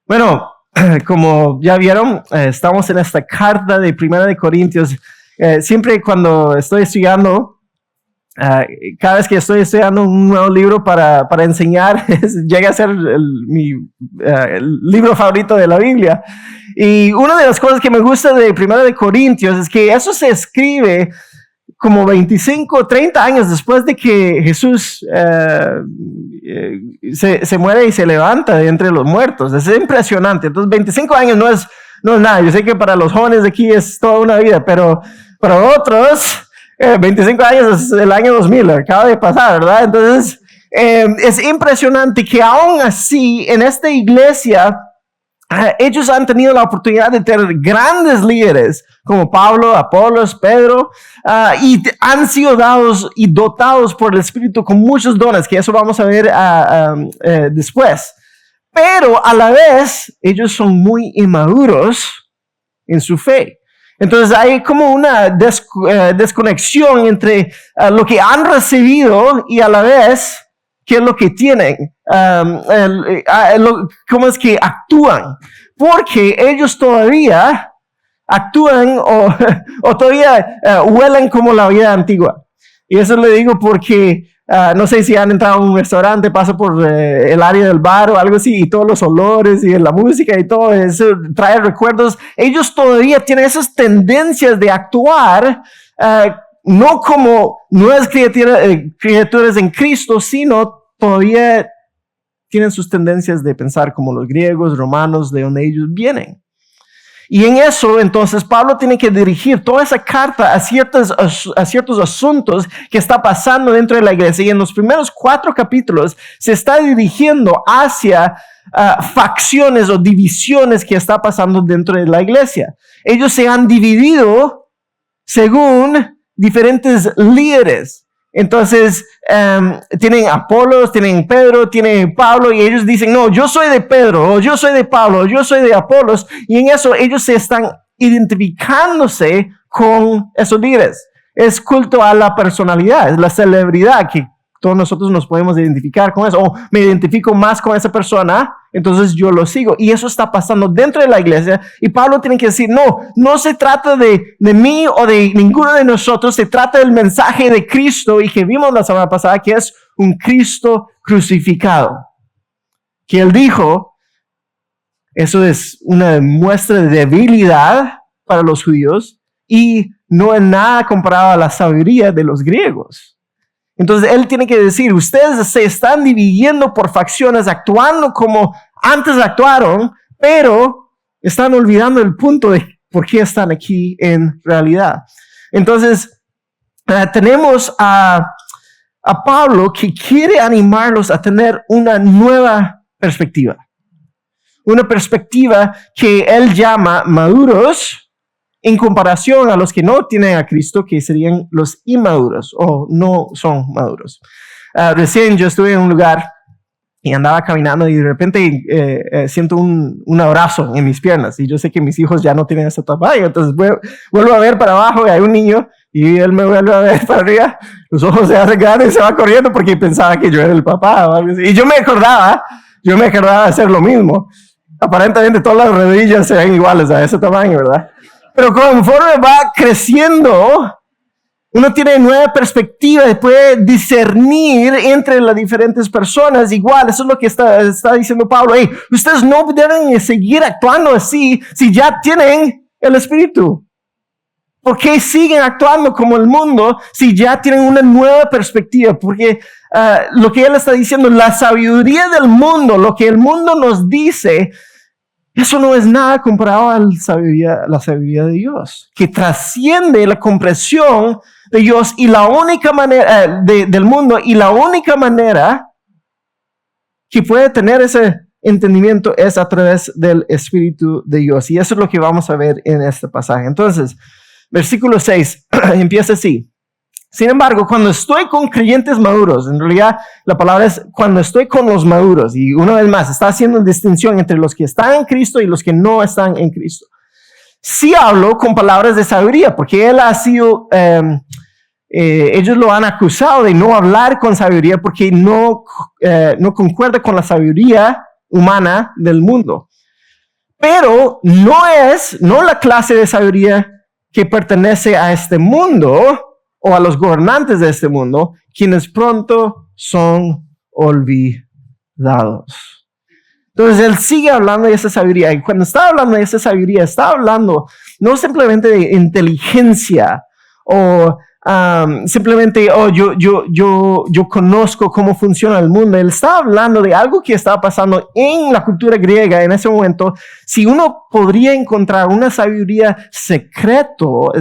Bueno, como ya vieron, estamos en esta carta de Primera de Corintios. Siempre cuando estoy estudiando, cada vez que estoy estudiando un nuevo libro para enseñar, llega a ser mi libro favorito de la Biblia. Y una de las cosas que me gusta de Primera de Corintios es que eso se escribe como 25, 30 años después de que Jesús se muere y se levanta de entre los muertos. Es impresionante. Entonces, 25 años no es nada. Yo sé que para los jóvenes de aquí es toda una vida, pero para otros, 25 años es el año 2000, acaba de pasar, ¿verdad? Entonces, es impresionante que aún así, en esta iglesia, ellos han tenido la oportunidad de tener grandes líderes como Pablo, Apolos, Pedro, y han sido dados y dotados por el Espíritu con muchos dones, que eso vamos a ver después. Pero a la vez, ellos son muy inmaduros en su fe. Entonces hay como una desconexión entre lo que han recibido y a la vez qué es lo que tienen, cómo es que actúan, porque ellos todavía actúan o todavía huelen como la vida antigua. Y eso le digo porque no sé si han entrado a un restaurante, pasa por el área del bar o algo así, y todos los olores y la música y todo eso trae recuerdos. Ellos todavía tienen esas tendencias de actuar no como nuevas criaturas en Cristo, sino todavía tienen sus tendencias de pensar como los griegos, romanos, de donde ellos vienen. Y en eso, entonces, Pablo tiene que dirigir toda esa carta a ciertos asuntos que está pasando dentro de la iglesia. Y en los primeros 4 capítulos se está dirigiendo hacia facciones o divisiones que está pasando dentro de la iglesia. Ellos se han dividido según diferentes líderes. Entonces, tienen Apolos, tienen Pedro, tienen Pablo, y ellos dicen, no, yo soy de Pedro, o yo soy de Pablo, o yo soy de Apolos, y en eso ellos se están identificándose con esos líderes. Es culto a la personalidad, es la celebridad que todos nosotros nos podemos identificar con eso. O me identifico más con esa persona, entonces yo lo sigo. Y eso está pasando dentro de la iglesia. Y Pablo tiene que decir, no se trata de mí o de ninguno de nosotros. Se trata del mensaje de Cristo y que vimos la semana pasada, que es un Cristo crucificado. Que él dijo, eso es una muestra de debilidad para los judíos y no es nada comparado a la sabiduría de los griegos. Entonces él tiene que decir, ustedes se están dividiendo por facciones, actuando como antes actuaron, pero están olvidando el punto de por qué están aquí en realidad. Entonces tenemos a Pablo que quiere animarlos a tener una nueva perspectiva. Una perspectiva que él llama maduros, en comparación a los que no tienen a Cristo, que serían los inmaduros o no son maduros. Recién yo estuve en un lugar y andaba caminando y de repente siento un abrazo en mis piernas y yo sé que mis hijos ya no tienen ese tamaño, entonces vuelvo a ver para abajo y hay un niño y él me vuelve a ver para arriba, los ojos se hacen grandes y se va corriendo porque pensaba que yo era el papá o algo así. Y yo me acordaba de hacer lo mismo. Aparentemente todas las rodillas se ven iguales a ese tamaño, ¿verdad? Pero conforme va creciendo, uno tiene nueva perspectiva y puede discernir entre las diferentes personas igual. Eso es lo que está diciendo Pablo. Hey, ustedes no deben seguir actuando así si ya tienen el Espíritu. ¿Por qué siguen actuando como el mundo si ya tienen una nueva perspectiva? Porque lo que él está diciendo, la sabiduría del mundo, lo que el mundo nos dice, eso no es nada comparado a la sabiduría de Dios, que trasciende la comprensión de Dios y la única manera del mundo, y la única manera que puede tener ese entendimiento es a través del Espíritu de Dios. Y eso es lo que vamos a ver en este pasaje. Entonces, versículo 6 empieza así. Sin embargo, cuando estoy con creyentes maduros, en realidad la palabra es cuando estoy con los maduros, y una vez más está haciendo una distinción entre los que están en Cristo y los que no están en Cristo. Sí hablo con palabras de sabiduría, porque él ha sido, ellos lo han acusado de no hablar con sabiduría porque no concuerda con la sabiduría humana del mundo. Pero no la clase de sabiduría que pertenece a este mundo o a los gobernantes de este mundo, quienes pronto son olvidados. Entonces él sigue hablando de esa sabiduría, y cuando está hablando de esa sabiduría, está hablando no simplemente de inteligencia o simplemente, yo conozco cómo funciona el mundo. Él está hablando de algo que estaba pasando en la cultura griega en ese momento. Si uno podría encontrar una sabiduría secreta,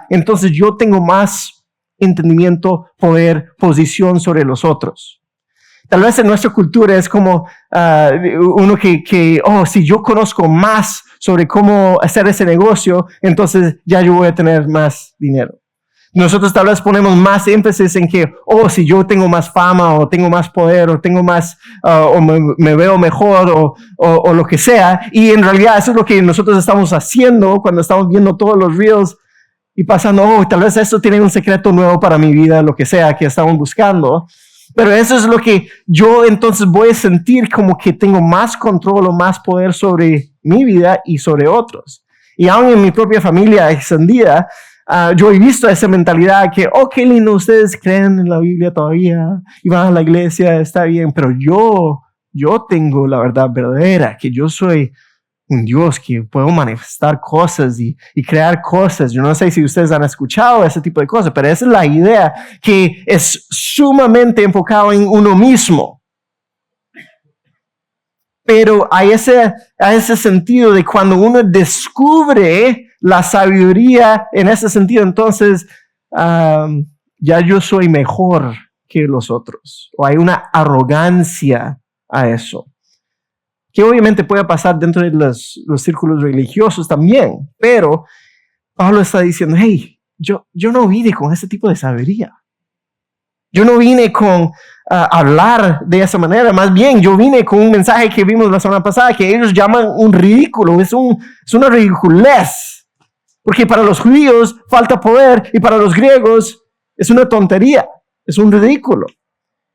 entonces yo tengo más entendimiento, poder, posición sobre los otros. Tal vez en nuestra cultura es como uno si yo conozco más sobre cómo hacer ese negocio, entonces ya yo voy a tener más dinero. Nosotros tal vez ponemos más énfasis en que, si yo tengo más fama o tengo más poder o tengo más, o me veo mejor o lo que sea. Y en realidad eso es lo que nosotros estamos haciendo cuando estamos viendo todos los reels y pasando, tal vez esto tiene un secreto nuevo para mi vida, lo que sea que estamos buscando. Pero eso es lo que yo entonces voy a sentir como que tengo más control o más poder sobre mi vida y sobre otros. Y aún en mi propia familia extendida, yo he visto esa mentalidad que, qué lindo, ustedes creen en la Biblia todavía y van a la iglesia, está bien, pero yo tengo la verdad verdadera, que yo soy un Dios que puedo manifestar cosas y crear cosas. Yo no sé si ustedes han escuchado ese tipo de cosas, pero esa es la idea, que es sumamente enfocado en uno mismo. Pero hay ese sentido de cuando uno descubre la sabiduría en ese sentido, entonces ya yo soy mejor que los otros. O hay una arrogancia a eso, que obviamente puede pasar dentro de los círculos religiosos también. Pero Pablo está diciendo, hey, yo no vine con ese tipo de sabiduría. Yo no vine con hablar de esa manera. Más bien, yo vine con un mensaje que vimos la semana pasada, que ellos llaman un ridículo. Es una ridiculez. Porque para los judíos falta poder y para los griegos es una tontería. Es un ridículo.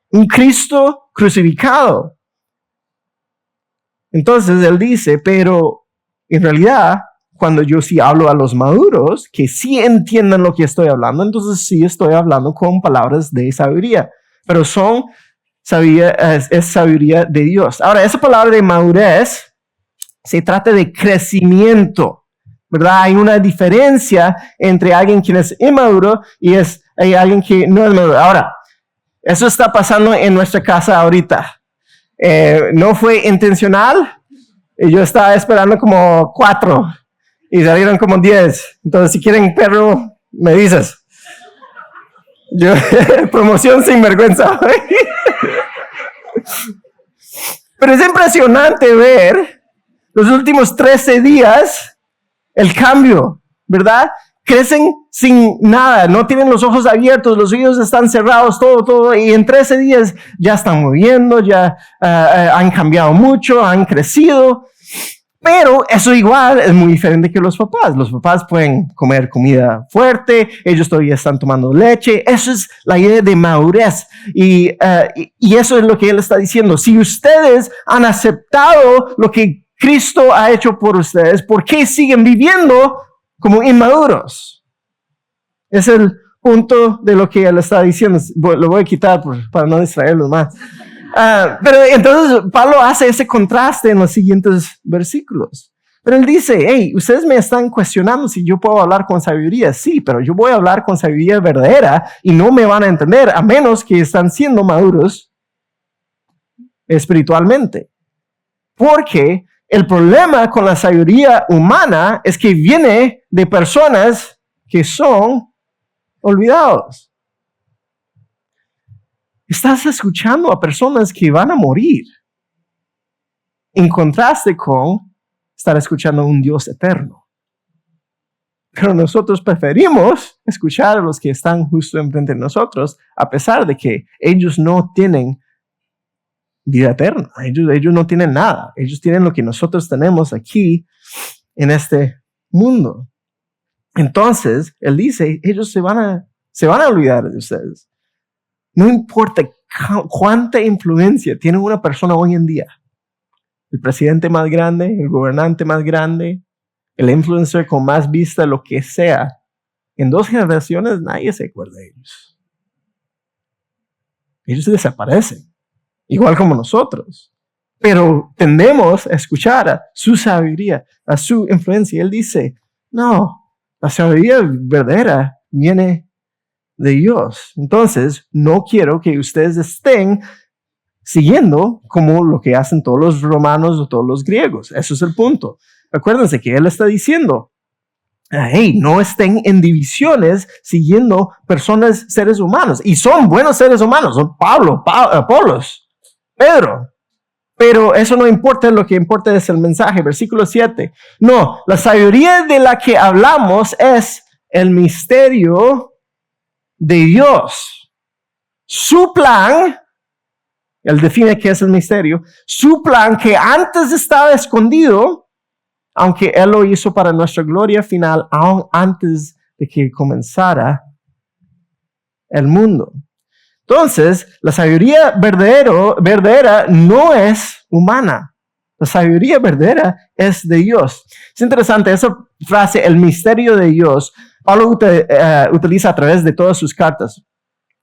Un Cristo crucificado. Entonces él dice, pero en realidad, cuando yo sí hablo a los maduros, que sí entiendan lo que estoy hablando, entonces sí estoy hablando con palabras de sabiduría. Pero es sabiduría de Dios. Ahora, esa palabra de madurez se trata de crecimiento, ¿verdad? Hay una diferencia entre alguien quien es inmaduro y hay alguien que no es maduro. Ahora, eso está pasando en nuestra casa ahorita. No fue intencional. Yo estaba esperando como 4 y salieron como 10. Entonces, si quieren perro, me dices. Promoción sin vergüenza. Pero es impresionante ver los últimos 13 días el cambio, ¿verdad? Crecen sin nada, no tienen los ojos abiertos, los oídos están cerrados, todo, y en 13 días ya están moviendo, ya han cambiado mucho, han crecido. Pero eso igual es muy diferente que los papás. Los papás pueden comer comida fuerte, ellos todavía están tomando leche. Eso es la idea de madurez. Y eso es lo que él está diciendo. Si ustedes han aceptado lo que Cristo ha hecho por ustedes, ¿por qué siguen viviendo como inmaduros? Es el punto de lo que él está diciendo. Lo voy a quitar para no distraerlos más. Pero entonces Pablo hace ese contraste en los siguientes versículos. Pero él dice, hey, ustedes me están cuestionando si yo puedo hablar con sabiduría. Sí, pero yo voy a hablar con sabiduría verdadera y no me van a entender a menos que están siendo maduros espiritualmente. Porque el problema con la sabiduría humana es que viene de personas que son olvidados. Estás escuchando a personas que van a morir, en contraste con estar escuchando a un Dios eterno. Pero nosotros preferimos escuchar a los que están justo enfrente de nosotros, a pesar de que ellos no tienen vida eterna. Ellos no tienen nada. Ellos tienen lo que nosotros tenemos aquí en este mundo. Entonces, él dice, ellos se van a olvidar de ustedes. No importa cuánta influencia tiene una persona hoy en día. el presidente más grande, el gobernante más grande, el influencer con más vista, lo que sea. En 2 generaciones nadie se acuerda de ellos. Ellos desaparecen, igual como nosotros. Pero tendemos a escuchar a su sabiduría, a su influencia. Él dice, no, la sabiduría verdadera viene de Dios. Entonces, no quiero que ustedes estén siguiendo como lo que hacen todos los romanos o todos los griegos. Eso es el punto. Acuérdense que él está diciendo, hey, no estén en divisiones siguiendo personas, seres humanos. Y son buenos seres humanos. Son Apolos, Pedro. Pero eso no importa, lo que importa es el mensaje. Versículo 7. No, la sabiduría de la que hablamos es el misterio de Dios. Su plan, él define qué es el misterio, su plan que antes estaba escondido, aunque Él lo hizo para nuestra gloria final, aún antes de que comenzara el mundo. Entonces, la sabiduría verdadera no es humana. La sabiduría verdadera es de Dios. Es interesante, esa frase, el misterio de Dios, Pablo utiliza a través de todas sus cartas.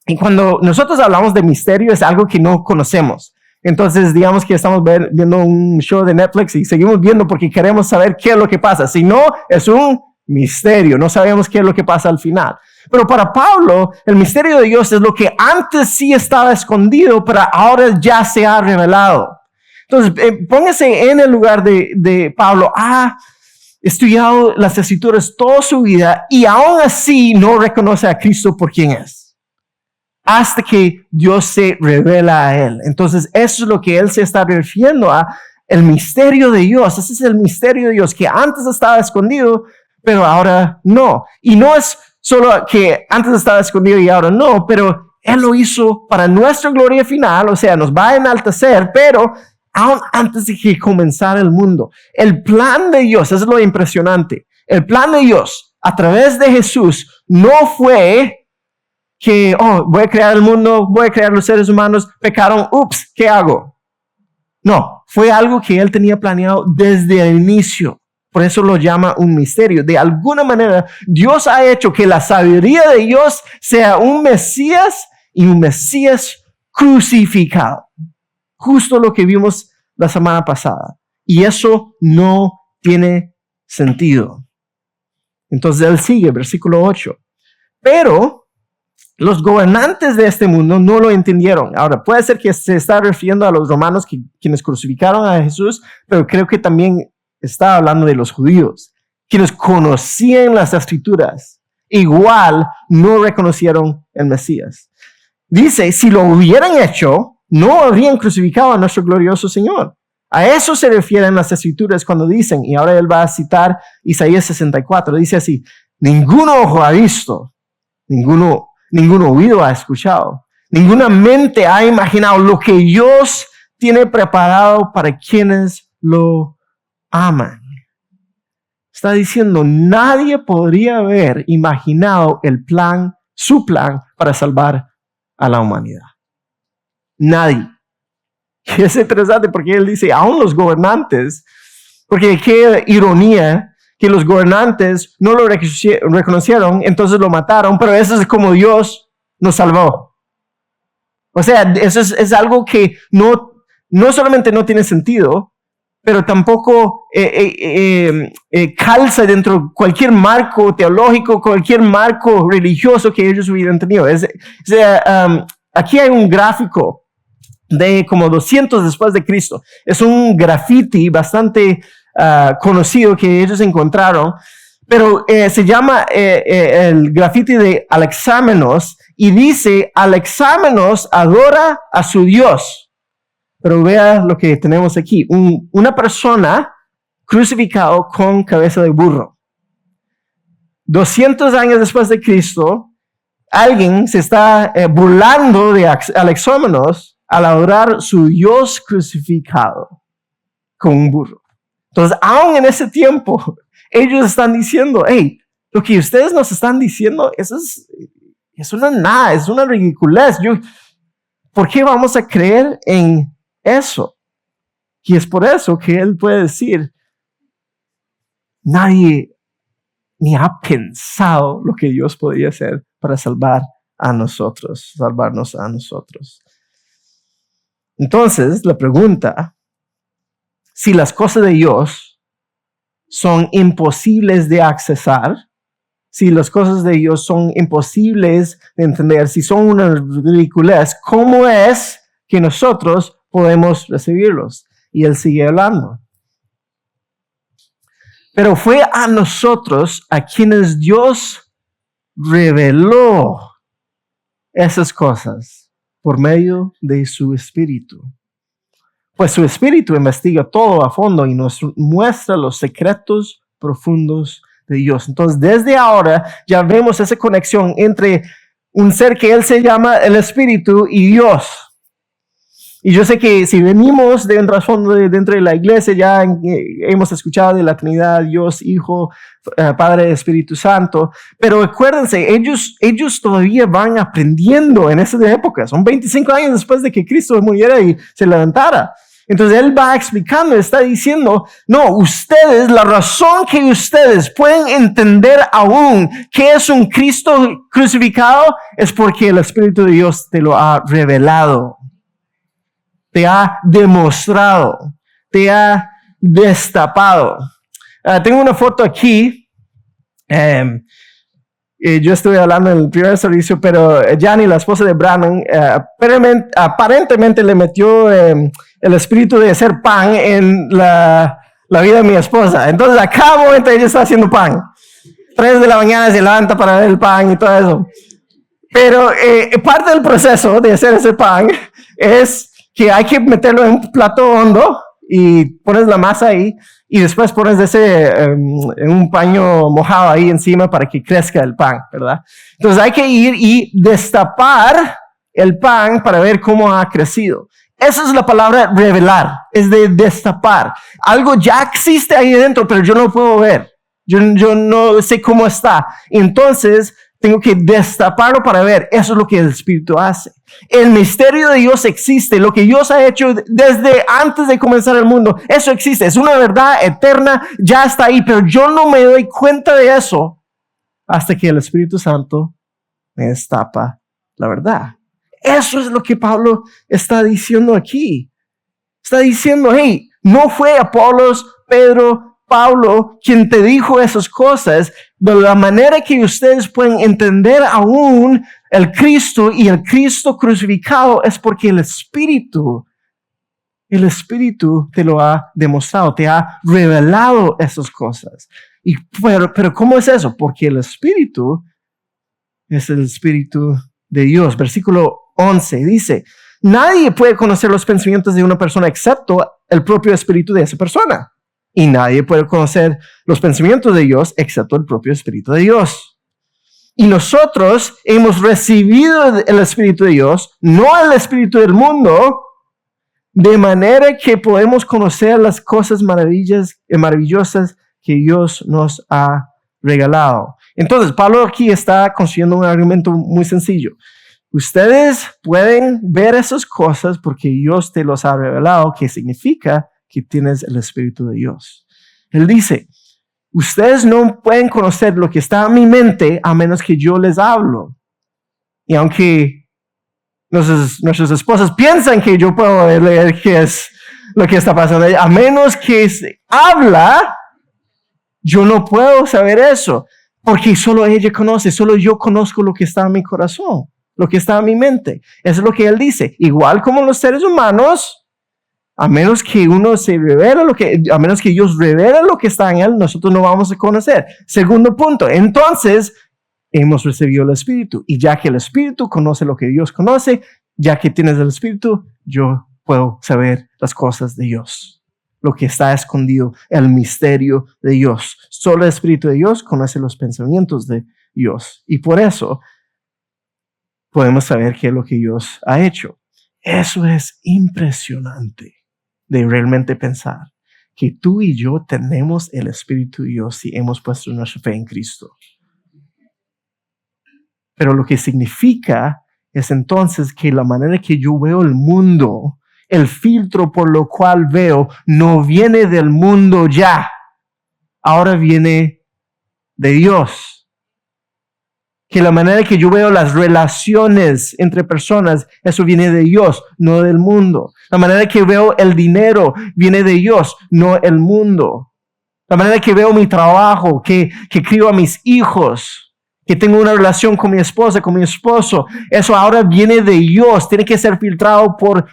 Y cuando nosotros hablamos de misterio, es algo que no conocemos. Entonces, digamos que estamos viendo un show de Netflix y seguimos viendo porque queremos saber qué es lo que pasa. Si no, es un misterio. No sabemos qué es lo que pasa al final. Pero para Pablo, el misterio de Dios es lo que antes sí estaba escondido, pero ahora ya se ha revelado. Entonces, póngase en el lugar de Pablo. Estudiado las Escrituras toda su vida y aún así no reconoce a Cristo por quien es. Hasta que Dios se revela a él. Entonces, eso es lo que él se está refiriendo a, el misterio de Dios. Ese es el misterio de Dios que antes estaba escondido, pero ahora no. Y no es solo que antes estaba escondido y ahora no, pero él lo hizo para nuestra gloria final, o sea, nos va a enaltecer, pero aún antes de que comenzara el mundo. El plan de Dios, eso es lo impresionante. El plan de Dios a través de Jesús no fue que, voy a crear el mundo, voy a crear los seres humanos, pecaron, ups, ¿qué hago? No, fue algo que él tenía planeado desde el inicio. Por eso lo llama un misterio. De alguna manera, Dios ha hecho que la sabiduría de Dios sea un Mesías y un Mesías crucificado. Justo lo que vimos la semana pasada. Y eso no tiene sentido. Entonces él sigue, versículo 8. Pero los gobernantes de este mundo no lo entendieron. Ahora, puede ser que se está refiriendo a los romanos quienes crucificaron a Jesús, pero creo que también está hablando de los judíos, quienes conocían las Escrituras. Igual no reconocieron el Mesías. Dice, si lo hubieran hecho, no habrían crucificado a nuestro glorioso Señor. A eso se refieren las Escrituras cuando dicen, y ahora él va a citar Isaías 64, dice así, ningún ojo ha visto, ningún oído ha escuchado, ninguna mente ha imaginado lo que Dios tiene preparado para quienes lo aman. Está diciendo, nadie podría haber imaginado su plan para salvar a la humanidad. Nadie. Y es interesante porque él dice, aún los gobernantes, porque qué ironía que los gobernantes no lo reconocieron, entonces lo mataron, pero eso es como Dios nos salvó. O sea, eso es algo que no solamente no tiene sentido, pero tampoco calza dentro de cualquier marco teológico, cualquier marco religioso que ellos hubieran tenido. Aquí hay un gráfico de como 200 después de Cristo. Es un graffiti bastante conocido que ellos encontraron, pero se llama el graffiti de Alexámenos y dice, Alexámenos adora a su Dios. Pero vea lo que tenemos aquí, una persona crucificado con cabeza de burro. 200 años después de Cristo, alguien se está burlando de Alexámenos al adorar su Dios crucificado con un burro. Entonces, aún en ese tiempo, ellos están diciendo, hey, lo que ustedes nos están diciendo, eso es una nada, es una ridiculez. ¿Por qué vamos a creer en eso? Y es por eso que Él puede decir, nadie ni ha pensado lo que Dios podía hacer para salvarnos a nosotros. Entonces, la pregunta, si las cosas de Dios son imposibles de accesar, si las cosas de Dios son imposibles de entender, si son una ridiculez, ¿cómo es que nosotros podemos recibirlos? Y Él sigue hablando. Pero fue a nosotros a quienes Dios reveló esas cosas por medio de su Espíritu. Pues su Espíritu investiga todo a fondo y nos muestra los secretos profundos de Dios. Entonces, desde ahora ya vemos esa conexión entre un ser que Él se llama el Espíritu y Dios. Y yo sé que si venimos de un trasfondo dentro de la iglesia, ya hemos escuchado de la Trinidad, Dios, Hijo, Padre, Espíritu Santo. Pero acuérdense, ellos todavía van aprendiendo en esas épocas. Son 25 años después de que Cristo muriera y se levantara. Entonces Él va explicando, está diciendo, no, ustedes, la razón que ustedes pueden entender aún qué es un Cristo crucificado es porque el Espíritu de Dios te lo ha revelado. Te ha demostrado, te ha destapado. Tengo una foto aquí. Yo estuve hablando en el primer servicio, pero Jani, la esposa de Brandon, aparentemente le metió el espíritu de hacer pan en la vida de mi esposa. Entonces, a cada momento ella está haciendo pan. 3 de la mañana se levanta para ver el pan y todo eso. Pero parte del proceso de hacer ese pan es que hay que meterlo en un plato hondo y pones la masa ahí y después pones en un paño mojado ahí encima para que crezca el pan, ¿verdad? Entonces hay que ir y destapar el pan para ver cómo ha crecido. Esa es la palabra revelar, es de destapar. Algo ya existe ahí dentro, pero yo no lo puedo ver. Yo no sé cómo está. Entonces tengo que destaparlo para ver. Eso es lo que el Espíritu hace. El misterio de Dios existe. Lo que Dios ha hecho desde antes de comenzar el mundo, eso existe. Es una verdad eterna, ya está ahí. Pero yo no me doy cuenta de eso hasta que el Espíritu Santo me destapa la verdad. Eso es lo que Pablo está diciendo aquí. Está diciendo, hey, no fue Apolos, Pedro, Pablo quien te dijo esas cosas, de la manera que ustedes pueden entender aún el Cristo y el Cristo crucificado es porque el Espíritu te lo ha demostrado, te ha revelado esas cosas. Pero ¿cómo es eso? Porque el Espíritu es el Espíritu de Dios. Versículo 11 dice, nadie puede conocer los pensamientos de una persona excepto el propio Espíritu de esa persona. Y nadie puede conocer los pensamientos de Dios excepto el propio Espíritu de Dios. Y nosotros hemos recibido el Espíritu de Dios, no el Espíritu del mundo, de manera que podemos conocer las cosas maravillosas que Dios nos ha regalado. Entonces, Pablo aquí está consiguiendo un argumento muy sencillo. Ustedes pueden ver esas cosas porque Dios te los ha revelado, que significa que tienes el Espíritu de Dios. Él dice, ustedes no pueden conocer lo que está en mi mente a menos que yo les hablo. Y aunque nuestras esposas piensan que yo puedo leer qué es lo que está pasando, a menos que se habla, yo no puedo saber eso. Porque solo ella conoce, solo yo conozco lo que está en mi corazón, lo que está en mi mente. Eso es lo que él dice. Igual como los seres humanos, a menos que uno se revele a menos que Dios revele lo que está en él, nosotros no vamos a conocer. Segundo punto, entonces hemos recibido el Espíritu. Y ya que el Espíritu conoce lo que Dios conoce, ya que tienes el Espíritu, yo puedo saber las cosas de Dios. Lo que está escondido, el misterio de Dios. Solo el Espíritu de Dios conoce los pensamientos de Dios. Y por eso podemos saber qué es lo que Dios ha hecho. Eso es impresionante de realmente pensar que tú y yo tenemos el Espíritu de Dios si hemos puesto nuestra fe en Cristo. Pero lo que significa es entonces que la manera que yo veo el mundo el filtro por lo cual veo no viene del mundo ya, ahora viene de Dios. Que la manera que yo veo las relaciones entre personas, eso viene de Dios, no del mundo. La manera que veo el dinero viene de Dios, no el mundo. La manera que veo mi trabajo, que crío a mis hijos, que tengo una relación con mi esposa, con mi esposo, eso ahora viene de Dios. Tiene que ser filtrado por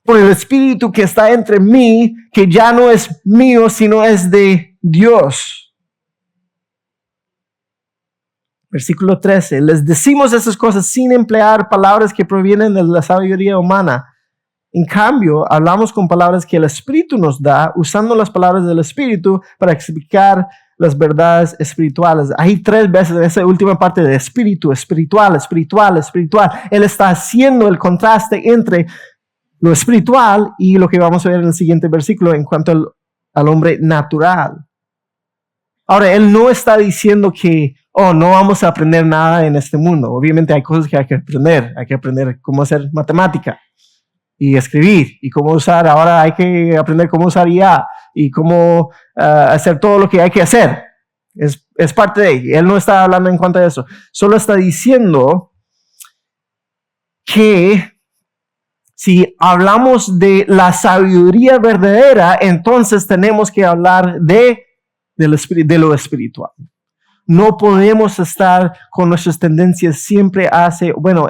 el Espíritu que está entre mí, que ya no es mío, sino es de Dios. Versículo 13, les decimos esas cosas sin emplear palabras que provienen de la sabiduría humana. En cambio, hablamos con palabras que el Espíritu nos da, usando las palabras del Espíritu para explicar las verdades espirituales. Hay 3 veces en esa última parte de espíritu, espiritual, espiritual, espiritual. Él está haciendo el contraste entre lo espiritual y lo que vamos a ver en el siguiente versículo en cuanto al hombre natural. Ahora, él no está diciendo que no vamos a aprender nada en este mundo. Obviamente hay cosas que hay que aprender cómo hacer matemática y escribir y cómo usar, ahora hay que aprender cómo usar IA y cómo hacer todo lo que hay que hacer. Es parte de él no está hablando en cuanto a eso, solo está diciendo que si hablamos de la sabiduría verdadera, entonces tenemos que hablar de lo espiritual. No podemos estar con nuestras tendencias siempre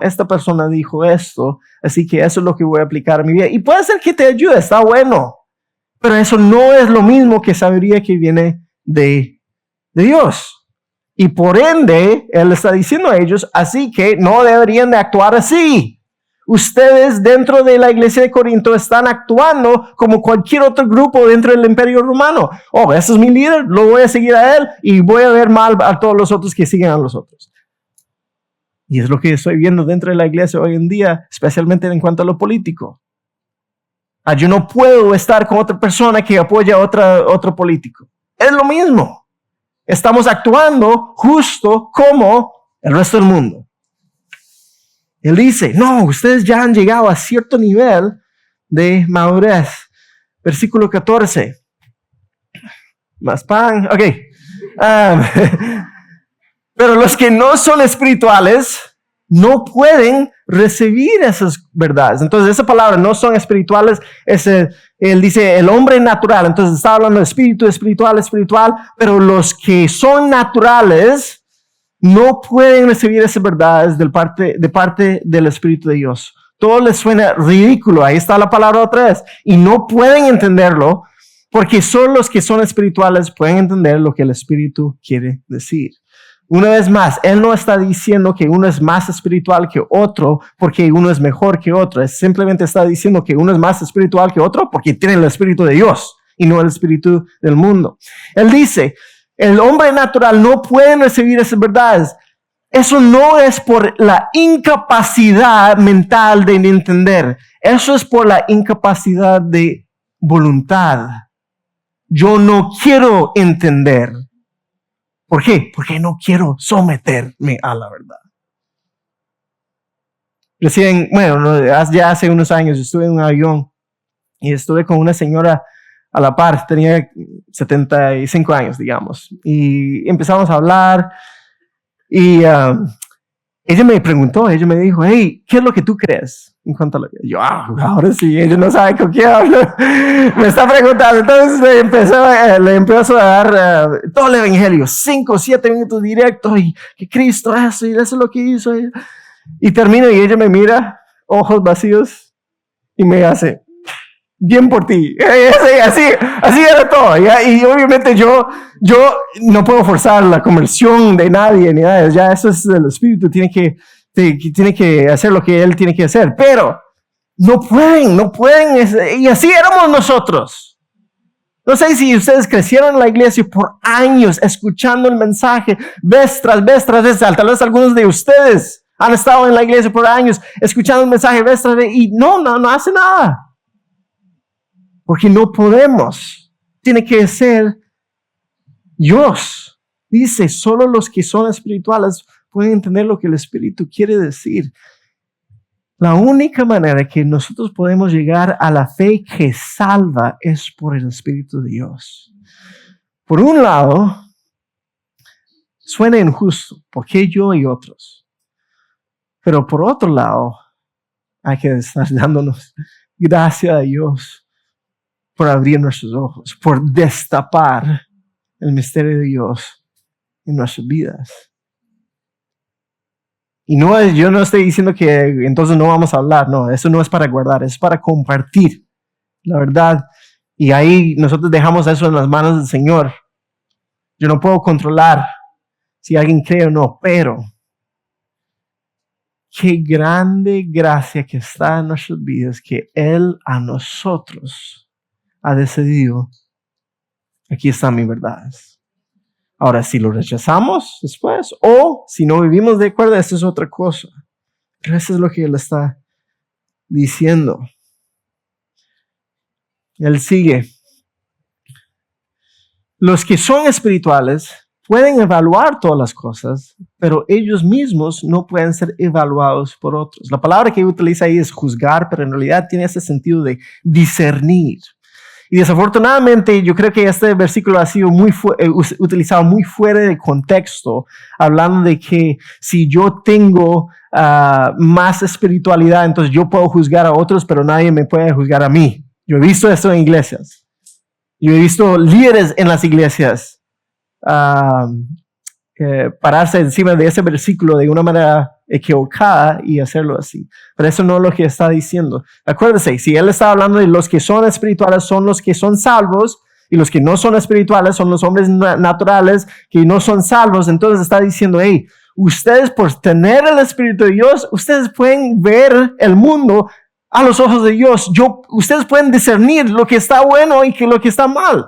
esta persona dijo esto, así que eso es lo que voy a aplicar a mi vida. Y puede ser que te ayude, está bueno, pero eso no es lo mismo que sabiduría que viene de Dios. Y por ende, Él está diciendo a ellos, así que no deberían de actuar así. Ustedes dentro de la iglesia de Corinto están actuando como cualquier otro grupo dentro del imperio romano. Ese es mi líder, lo voy a seguir a él y voy a ver mal a todos los otros que siguen a los otros. Y es lo que estoy viendo dentro de la iglesia hoy en día, especialmente en cuanto a lo político. Yo no puedo estar con otra persona que apoya a otro político. Es lo mismo. Estamos actuando justo como el resto del mundo. Él dice, no, ustedes ya han llegado a cierto nivel de madurez. Versículo 14. Más pan. Ok. Pero los que no son espirituales no pueden recibir esas verdades. Entonces, esa palabra, no son espirituales, él dice el hombre natural. Entonces, está hablando de espíritu, espiritual, pero los que son naturales no pueden recibir esas verdades de parte del Espíritu de Dios. Todo les suena ridículo. Ahí está la palabra otra vez. Y no pueden entenderlo porque solo los que son espirituales pueden entender lo que el Espíritu quiere decir. Una vez más, Él no está diciendo que uno es más espiritual que otro porque uno es mejor que otro. Él simplemente está diciendo que uno es más espiritual que otro porque tiene el Espíritu de Dios y no el espíritu del mundo. Él dice, el hombre natural no puede recibir esas verdades. Eso no es por la incapacidad mental de entender. Eso es por la incapacidad de voluntad. Yo no quiero entender. ¿Por qué? Porque no quiero someterme a la verdad. Recién, ya hace unos años estuve en un avión y estuve con una señora a la par, tenía 75 años, digamos, y empezamos a hablar y ella me preguntó, ella me dijo, hey, ¿qué es lo que tú crees en cuanto a la vida? Yo, ahora sí, ella no sabe con qué hablo, me está preguntando, entonces le empezó a dar todo el evangelio, 5 o 7 minutos directos, y que Cristo eso, y eso es lo que hizo, y termino y ella me mira, ojos vacíos, y me hace, bien por ti. Así era todo. ¿Ya? Y obviamente yo no puedo forzar la conversión de nadie, ni nada. Ya eso es el Espíritu, tiene que hacer lo que Él tiene que hacer. Pero no pueden. Y así éramos nosotros. No sé si ustedes crecieron en la iglesia por años escuchando el mensaje, vez tras vez. Tal vez algunos de ustedes han estado en la iglesia por años escuchando el mensaje vez tras vez y no hace nada. Porque no podemos. Tiene que ser Dios. Dice, solo los que son espirituales pueden entender lo que el Espíritu quiere decir. La única manera que nosotros podemos llegar a la fe que salva es por el Espíritu de Dios. Por un lado, suena injusto. ¿Por qué yo y otros? Pero por otro lado, hay que estar dándonos gracias a Dios por abrir nuestros ojos, por destapar el misterio de Dios en nuestras vidas. Y yo no estoy diciendo que entonces no vamos a hablar, no, eso no es para guardar, es para compartir la verdad. Y ahí nosotros dejamos eso en las manos del Señor. Yo no puedo controlar si alguien cree o no, pero qué grande gracia que está en nuestras vidas, que Él a nosotros ha decidido, aquí están mis verdades. Ahora, si lo rechazamos después o si no vivimos de acuerdo, eso es otra cosa. Pero eso es lo que Él está diciendo. Él sigue. Los que son espirituales pueden evaluar todas las cosas, pero ellos mismos no pueden ser evaluados por otros. La palabra que utiliza ahí es juzgar, pero en realidad tiene ese sentido de discernir. Y desafortunadamente yo creo que este versículo ha sido utilizado muy fuera de contexto, hablando de que si yo tengo más espiritualidad, entonces yo puedo juzgar a otros, pero nadie me puede juzgar a mí. Yo he visto eso en iglesias. Yo he visto líderes en las iglesias pararse encima de ese versículo de una manera equivocada y hacerlo así. Pero eso no es lo que está diciendo. Acuérdense, si Él está hablando de los que son espirituales son los que son salvos, y los que no son espirituales son los hombres naturales que no son salvos, entonces está diciendo, hey, ustedes por tener el Espíritu de Dios, ustedes pueden ver el mundo a los ojos de Dios. Ustedes pueden discernir lo que está bueno y lo que está mal.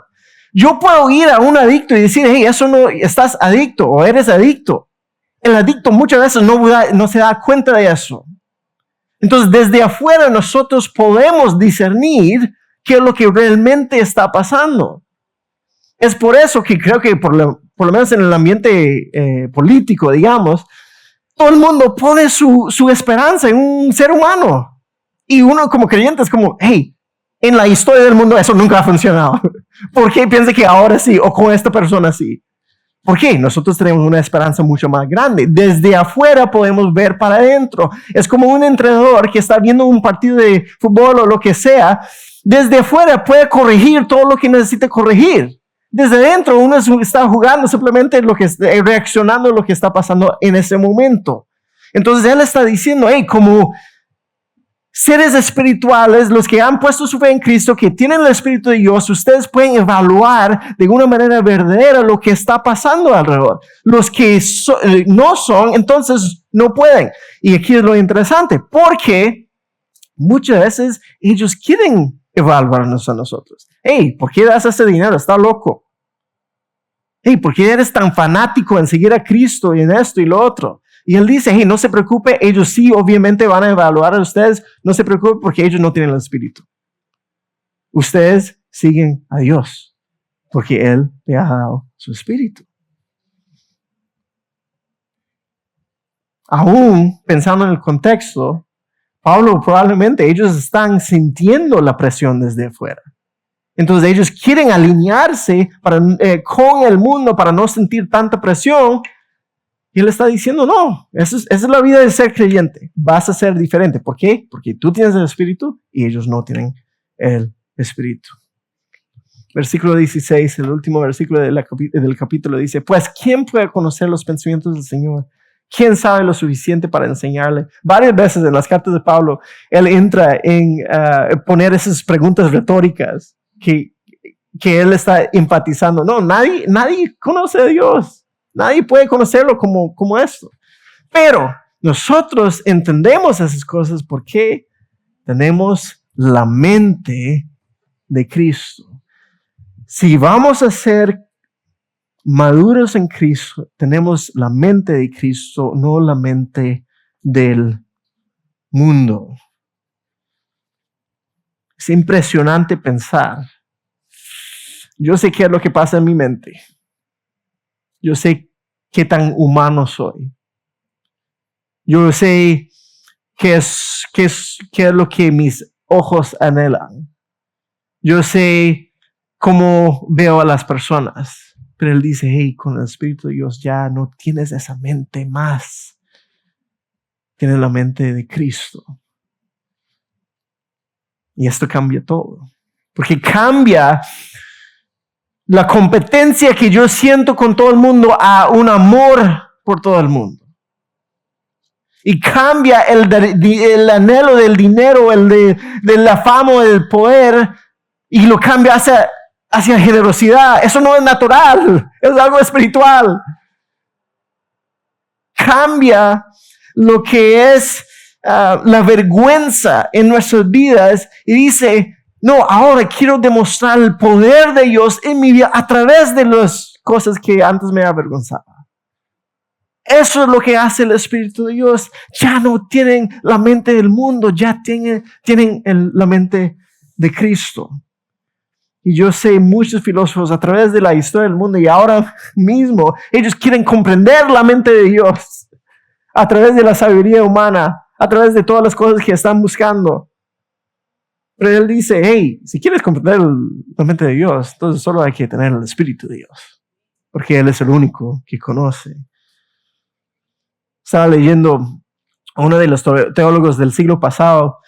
Yo puedo ir a un adicto y decir, hey, eso no, estás adicto o eres adicto. El adicto muchas veces no se da cuenta de eso. Entonces, desde afuera nosotros podemos discernir qué es lo que realmente está pasando. Es por eso que creo que por lo menos en el ambiente político, digamos, todo el mundo pone su esperanza en un ser humano. Y uno como creyente es como, hey, en la historia del mundo eso nunca ha funcionado. ¿Por qué piensa que ahora sí o con esta persona sí? ¿Por qué? Nosotros tenemos una esperanza mucho más grande. Desde afuera podemos ver para adentro. Es como un entrenador que está viendo un partido de fútbol o lo que sea. Desde afuera puede corregir todo lo que necesita corregir. Desde adentro uno está jugando simplemente reaccionando a lo que está pasando en ese momento. Entonces Él está diciendo, hey, como seres espirituales, los que han puesto su fe en Cristo, que tienen el Espíritu de Dios, ustedes pueden evaluar de una manera verdadera lo que está pasando alrededor. Los que no son, entonces no pueden. Y aquí es lo interesante, porque muchas veces ellos quieren evaluarnos a nosotros. Hey, ¿por qué das ese dinero? Está loco. Hey, ¿por qué eres tan fanático en seguir a Cristo y en esto y lo otro? Y Él dice, hey, no se preocupe, ellos sí obviamente van a evaluar a ustedes, no se preocupe porque ellos no tienen el Espíritu. Ustedes siguen a Dios porque Él le ha dado su Espíritu. Aún pensando en el contexto, Pablo probablemente ellos están sintiendo la presión desde afuera. Entonces ellos quieren alinearse con el mundo para no sentir tanta presión. Y Él está diciendo, no, esa es la vida de ser creyente. Vas a ser diferente. ¿Por qué? Porque tú tienes el Espíritu y ellos no tienen el Espíritu. Versículo 16, el último versículo del capítulo dice, pues, ¿quién puede conocer los pensamientos del Señor? ¿Quién sabe lo suficiente para enseñarle? Varias veces en las cartas de Pablo, Él entra en poner esas preguntas retóricas que Él está enfatizando. No, nadie conoce a Dios. Nadie puede conocerlo como esto. Pero nosotros entendemos esas cosas porque tenemos la mente de Cristo. Si vamos a ser maduros en Cristo, tenemos la mente de Cristo, no la mente del mundo. Es impresionante pensar. Yo sé qué es lo que pasa en mi mente. Yo sé qué tan humano soy. Yo sé qué es lo que mis ojos anhelan. Yo sé cómo veo a las personas. Pero Él dice, hey, con el Espíritu de Dios ya no tienes esa mente más. Tienes la mente de Cristo. Y esto cambia todo. Porque cambia la competencia que yo siento con todo el mundo a un amor por todo el mundo. Y cambia el anhelo del dinero, de la fama, del poder, y lo cambia hacia generosidad. Eso no es natural, es algo espiritual. Cambia lo que es la vergüenza en nuestras vidas y dice, no, ahora quiero demostrar el poder de Dios en mi vida a través de las cosas que antes me avergonzaba. Eso es lo que hace el Espíritu de Dios. Ya no tienen la mente del mundo, ya tienen la mente de Cristo. Y yo sé muchos filósofos a través de la historia del mundo y ahora mismo, ellos quieren comprender la mente de Dios a través de la sabiduría humana, a través de todas las cosas que están buscando. Pero Él dice, hey, si quieres comprender la mente de Dios, entonces solo hay que tener el Espíritu de Dios, porque Él es el único que conoce. Estaba leyendo a uno de los teólogos del siglo pasado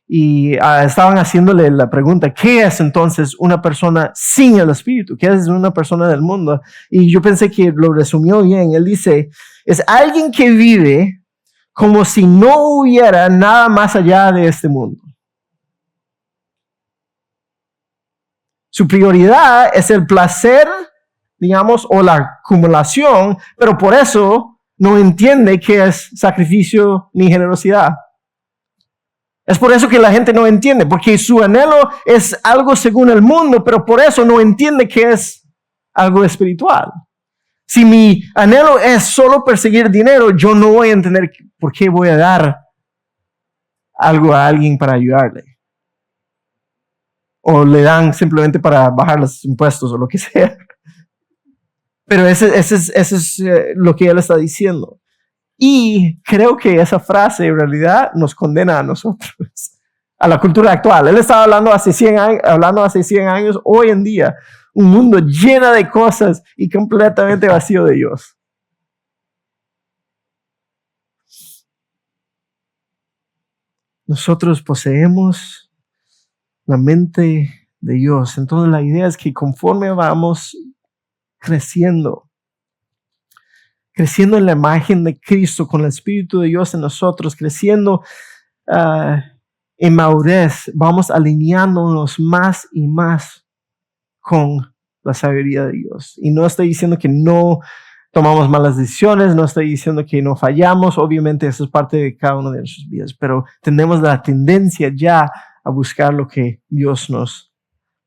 y estaban haciéndole la pregunta, ¿qué es entonces una persona sin el Espíritu? ¿Qué es una persona del mundo? Y yo pensé que lo resumió bien. Él dice, es alguien que vive como si no hubiera nada más allá de este mundo. Su prioridad es el placer, digamos, o la acumulación, pero por eso no entiende qué es sacrificio ni generosidad. Es por eso que la gente no entiende, porque su anhelo es algo según el mundo, pero por eso no entiende que es algo espiritual. Si mi anhelo es solo perseguir dinero, yo no voy a entender por qué voy a dar algo a alguien para ayudarle. O le dan simplemente para bajar los impuestos o lo que sea. Pero ese es lo que él está diciendo. Y creo que esa frase en realidad nos condena a nosotros, a la cultura actual. Él estaba hablando hace 100 años, hoy en día, un mundo lleno de cosas y completamente vacío de Dios. Nosotros poseemos la mente de Dios. Entonces la idea es que conforme vamos creciendo en la imagen de Cristo, con el Espíritu de Dios en nosotros, creciendo en madurez, vamos alineándonos más y más con la sabiduría de Dios. Y no estoy diciendo que no tomamos malas decisiones, no estoy diciendo que no fallamos, obviamente eso es parte de cada una de nuestras vidas, pero tenemos la tendencia ya a buscar lo que Dios nos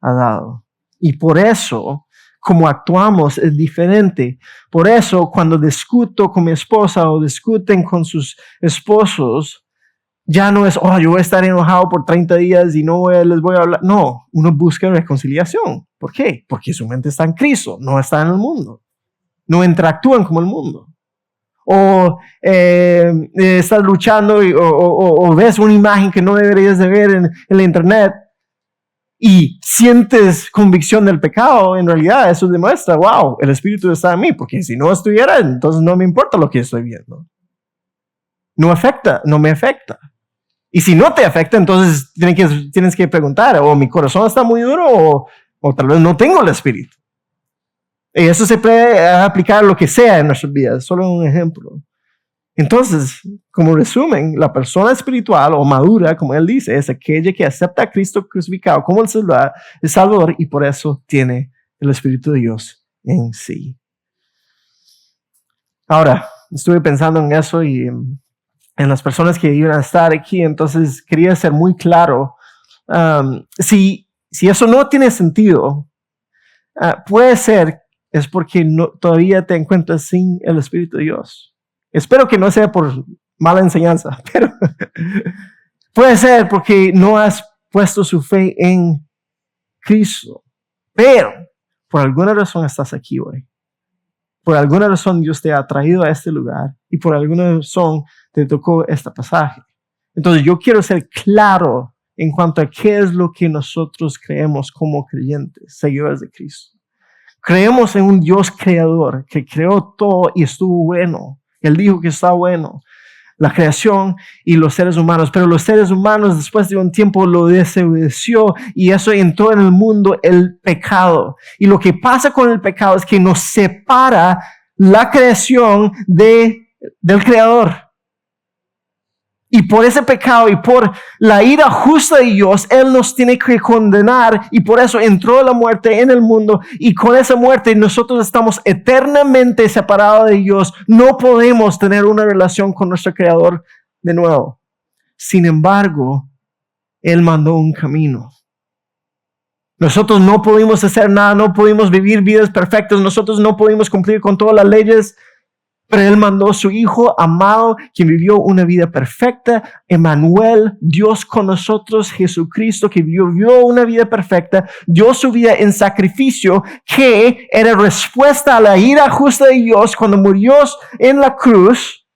ha dado. Y por eso, como actuamos es diferente. Por eso, cuando discuto con mi esposa o discuten con sus esposos, ya no es, yo voy a estar enojado por 30 días y no les voy a hablar. No, uno busca reconciliación. ¿Por qué? Porque su mente está en Cristo, no está en el mundo. No interactúan como el mundo. O estás luchando o ves una imagen que no deberías de ver en la internet y sientes convicción del pecado. En realidad eso demuestra, wow, el Espíritu está en mí, porque si no estuviera, entonces no me importa lo que estoy viendo. No me afecta. Y si no te afecta, entonces tienes que preguntar, mi corazón está muy duro o tal vez no tengo el Espíritu. Y eso se puede aplicar a lo que sea en nuestras vidas, solo un ejemplo. Entonces, como resumen, la persona espiritual o madura, como él dice, es aquella que acepta a Cristo crucificado como el Salvador y por eso tiene el Espíritu de Dios en sí. Ahora, estuve pensando en eso y en las personas que iban a estar aquí, entonces quería ser muy claro. Si eso no tiene sentido, puede ser es porque todavía te encuentras sin el Espíritu de Dios. Espero que no sea por mala enseñanza, pero puede ser porque no has puesto su fe en Cristo. Pero por alguna razón estás aquí hoy. Por alguna razón Dios te ha traído a este lugar y por alguna razón te tocó este pasaje. Entonces yo quiero ser claro en cuanto a qué es lo que nosotros creemos como creyentes, seguidores de Cristo. Creemos en un Dios creador que creó todo y estuvo bueno. Él dijo que está bueno, la creación y los seres humanos. Pero los seres humanos después de un tiempo lo desobedeció y eso entró en el mundo el pecado. Y lo que pasa con el pecado es que nos separa la creación del creador. Y por ese pecado y por la ira justa de Dios, Él nos tiene que condenar y por eso entró la muerte en el mundo y con esa muerte nosotros estamos eternamente separados de Dios. No podemos tener una relación con nuestro Creador de nuevo. Sin embargo, Él mandó un camino. Nosotros no pudimos hacer nada, no pudimos vivir vidas perfectas, nosotros no pudimos cumplir con todas las leyes. Pero Él mandó a su Hijo amado, quien vivió una vida perfecta, Emmanuel, Dios con nosotros, Jesucristo, que vivió una vida perfecta, dio su vida en sacrificio, que era respuesta a la ira justa de Dios cuando murió en la cruz,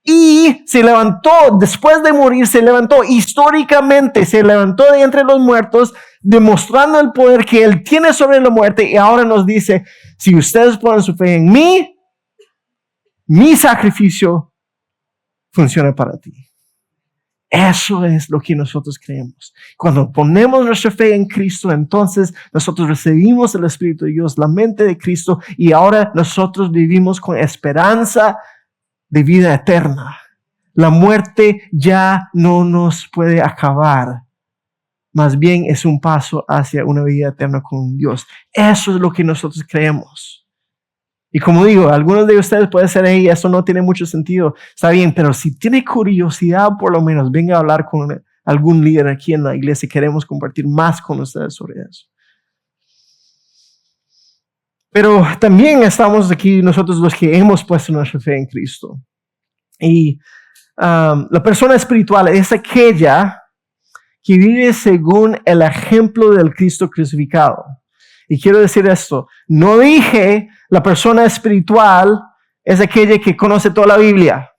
y se levantó, después de morir, se levantó históricamente, se levantó de entre los muertos, demostrando el poder que Él tiene sobre la muerte, y ahora nos dice, si ustedes ponen su fe en mí, mi sacrificio funciona para ti. Eso es lo que nosotros creemos. Cuando ponemos nuestra fe en Cristo, entonces nosotros recibimos el Espíritu de Dios, la mente de Cristo, y ahora nosotros vivimos con esperanza de vida eterna. La muerte ya no nos puede acabar. Más bien es un paso hacia una vida eterna con Dios. Eso es lo que nosotros creemos. Y como digo, algunos de ustedes pueden ser, hey, eso no tiene mucho sentido. Está bien, pero si tiene curiosidad, por lo menos venga a hablar con algún líder aquí en la iglesia. Queremos compartir más con ustedes sobre eso. Pero también estamos aquí nosotros los que hemos puesto nuestra fe en Cristo. Y la persona espiritual es aquella que vive según el ejemplo del Cristo crucificado. Y quiero decir esto, no dije la persona espiritual es aquella que conoce toda la Biblia.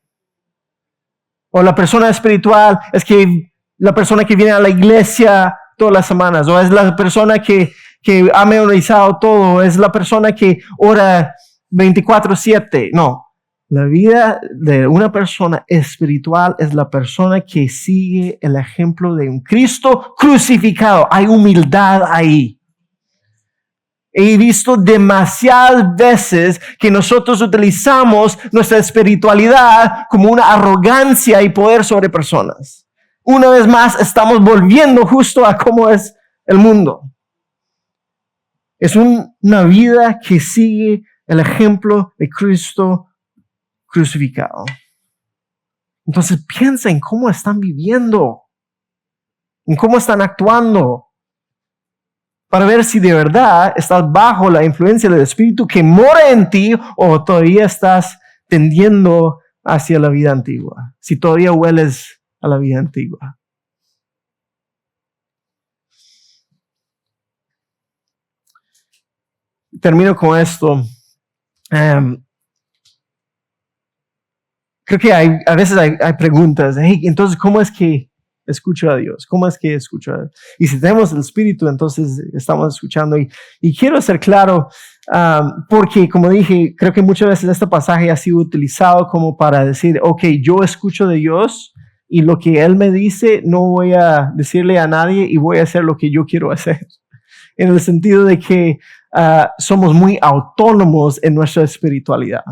O la persona espiritual es que la persona que viene a la iglesia todas las semanas. O es la persona que ha memorizado todo. Es la persona que ora 24/7. No, la vida de una persona espiritual es la persona que sigue el ejemplo de un Cristo crucificado. Hay humildad ahí. He visto demasiadas veces que nosotros utilizamos nuestra espiritualidad como una arrogancia y poder sobre personas. Una vez más, estamos volviendo justo a cómo es el mundo. Es una vida que sigue el ejemplo de Cristo crucificado. Entonces piensa en cómo están viviendo, en cómo están actuando, para ver si de verdad estás bajo la influencia del Espíritu que mora en ti o todavía estás tendiendo hacia la vida antigua, si todavía hueles a la vida antigua. Termino con esto. Creo que a veces hay preguntas, hey, entonces, ¿cómo es que escucho a Dios? ¿Cómo es que escucho a Dios? Y si tenemos el Espíritu, entonces estamos escuchando. Y quiero ser claro, porque como dije, creo que muchas veces este pasaje ha sido utilizado como para decir, ok, yo escucho de Dios y lo que Él me dice no voy a decirle a nadie y voy a hacer lo que yo quiero hacer. En el sentido de que somos muy autónomos en nuestra espiritualidad.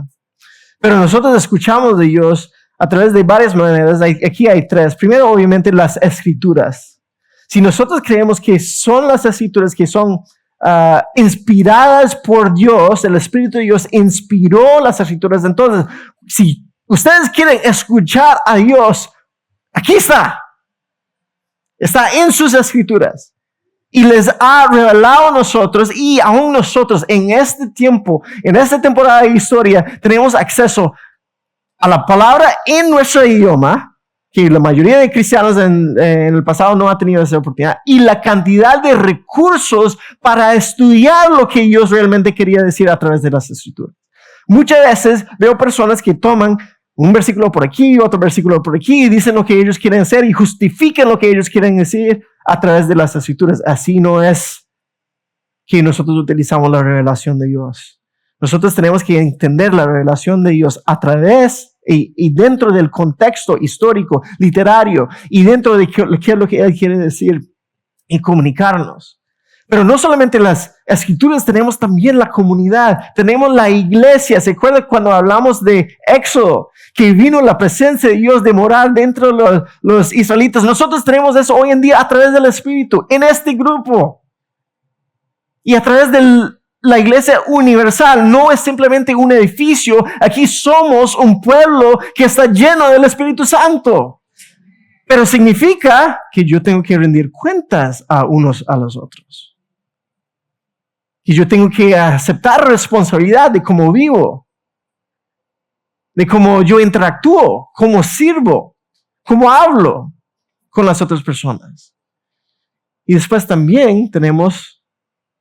Pero nosotros escuchamos de Dios a través de varias maneras. Aquí hay tres. Primero, obviamente, las escrituras. Si nosotros creemos que son las escrituras que son inspiradas por Dios, el Espíritu de Dios inspiró las escrituras, entonces, si ustedes quieren escuchar a Dios, aquí está. Está en sus escrituras. Y les ha revelado a nosotros, y aún nosotros en este tiempo, en esta temporada de historia, tenemos acceso a la palabra en nuestro idioma, que la mayoría de cristianos en el pasado no ha tenido esa oportunidad, y la cantidad de recursos para estudiar lo que Dios realmente quería decir a través de las escrituras. Muchas veces veo personas que toman Un versículo por aquí, otro versículo por aquí, y dicen lo que ellos quieren hacer y justifican lo que ellos quieren decir a través de las escrituras. Así no es que nosotros utilizamos la revelación de Dios. Nosotros tenemos que entender la revelación de Dios a través y dentro del contexto histórico, literario, y dentro de qué es lo que Él quiere decir y comunicarnos. Pero no solamente las escrituras, tenemos también la comunidad, tenemos la iglesia. ¿Se acuerdan cuando hablamos de Éxodo? Que vino la presencia de Dios de morar dentro de los israelitas. Nosotros tenemos eso hoy en día a través del Espíritu, en este grupo. Y a través de la iglesia universal, no es simplemente un edificio. Aquí somos un pueblo que está lleno del Espíritu Santo. Pero significa que yo tengo que rendir cuentas a unos a los otros. Y yo tengo que aceptar responsabilidad de cómo vivo, de cómo yo interactúo, cómo sirvo, cómo hablo con las otras personas. Y después también tenemos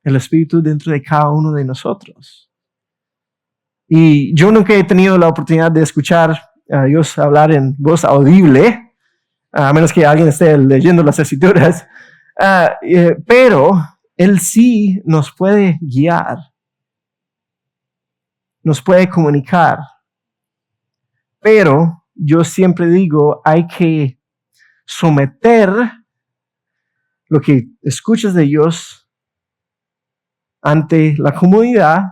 el Espíritu dentro de cada uno de nosotros. Y yo nunca he tenido la oportunidad de escuchar a Dios hablar en voz audible, a menos que alguien esté leyendo las escrituras, pero Él sí nos puede guiar, nos puede comunicar. Pero yo siempre digo, hay que someter lo que escuchas de Dios ante la comunidad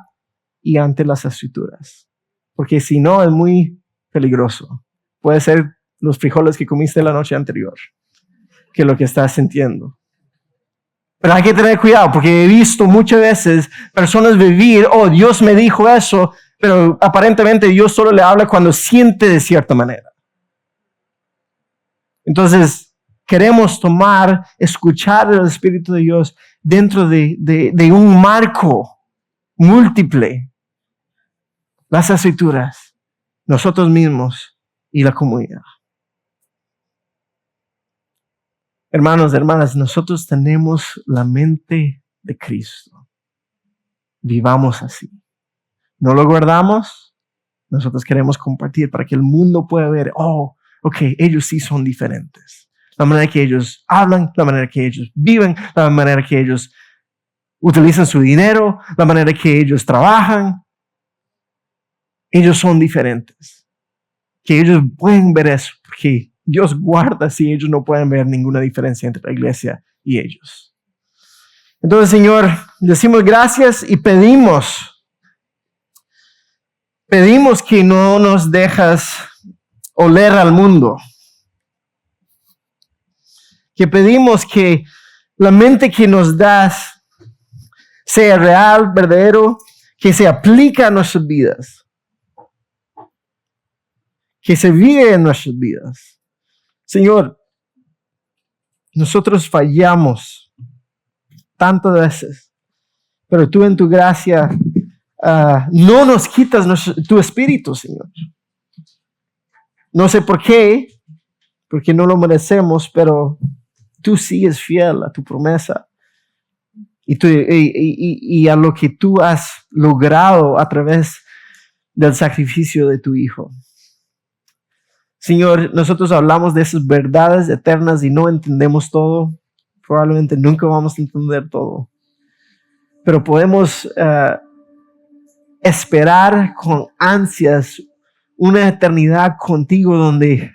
y ante las escrituras. Porque si no, es muy peligroso. Puede ser los frijoles que comiste la noche anterior, que lo que estás sintiendo. Pero hay que tener cuidado, porque he visto muchas veces personas vivir, oh, Dios me dijo eso, pero aparentemente Dios solo le habla cuando siente de cierta manera. Entonces, queremos escuchar el Espíritu de Dios dentro de un marco múltiple. Las escrituras, nosotros mismos y la comunidad. Hermanos, hermanas, nosotros tenemos la mente de Cristo. Vivamos así. No lo guardamos. Nosotros queremos compartir para que el mundo pueda ver, oh, ok, ellos sí son diferentes. La manera que ellos hablan, la manera que ellos viven, la manera que ellos utilizan su dinero, la manera que ellos trabajan. Ellos son diferentes. Que ellos pueden ver eso, porque Dios guarda si ellos no pueden ver ninguna diferencia entre la iglesia y ellos. Entonces, Señor, decimos gracias y pedimos que no nos dejas oler al mundo. Que pedimos que la mente que nos das sea real, verdadero, que se aplique a nuestras vidas. Que se vive en nuestras vidas. Señor, nosotros fallamos tantas veces, pero tú en tu gracia no nos quitas tu espíritu, Señor. No sé por qué, porque no lo merecemos, pero tú sigues fiel a tu promesa y a lo que tú has logrado a través del sacrificio de tu Hijo. Señor, nosotros hablamos de esas verdades eternas y no entendemos todo. Probablemente nunca vamos a entender todo. Pero podemos esperar con ansias una eternidad contigo donde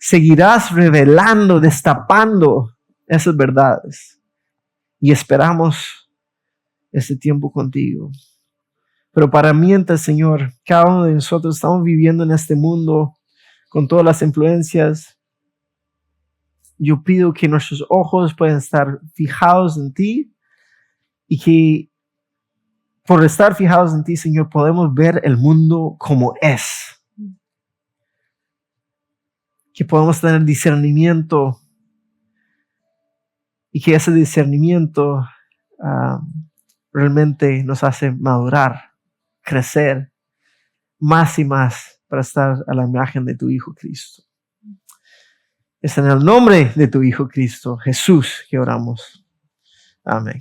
seguirás revelando, destapando esas verdades. Y esperamos ese tiempo contigo. Pero para mientras, Señor, cada uno de nosotros estamos viviendo en este mundo con todas las influencias. Yo pido que nuestros ojos puedan estar fijados en ti y que por estar fijados en ti, Señor, podemos ver el mundo como es. Que podemos tener discernimiento y que ese discernimiento realmente nos hace madurar, crecer más y más para estar a la imagen de tu Hijo Cristo. Es en el nombre de tu Hijo Cristo, Jesús, que oramos. Amén.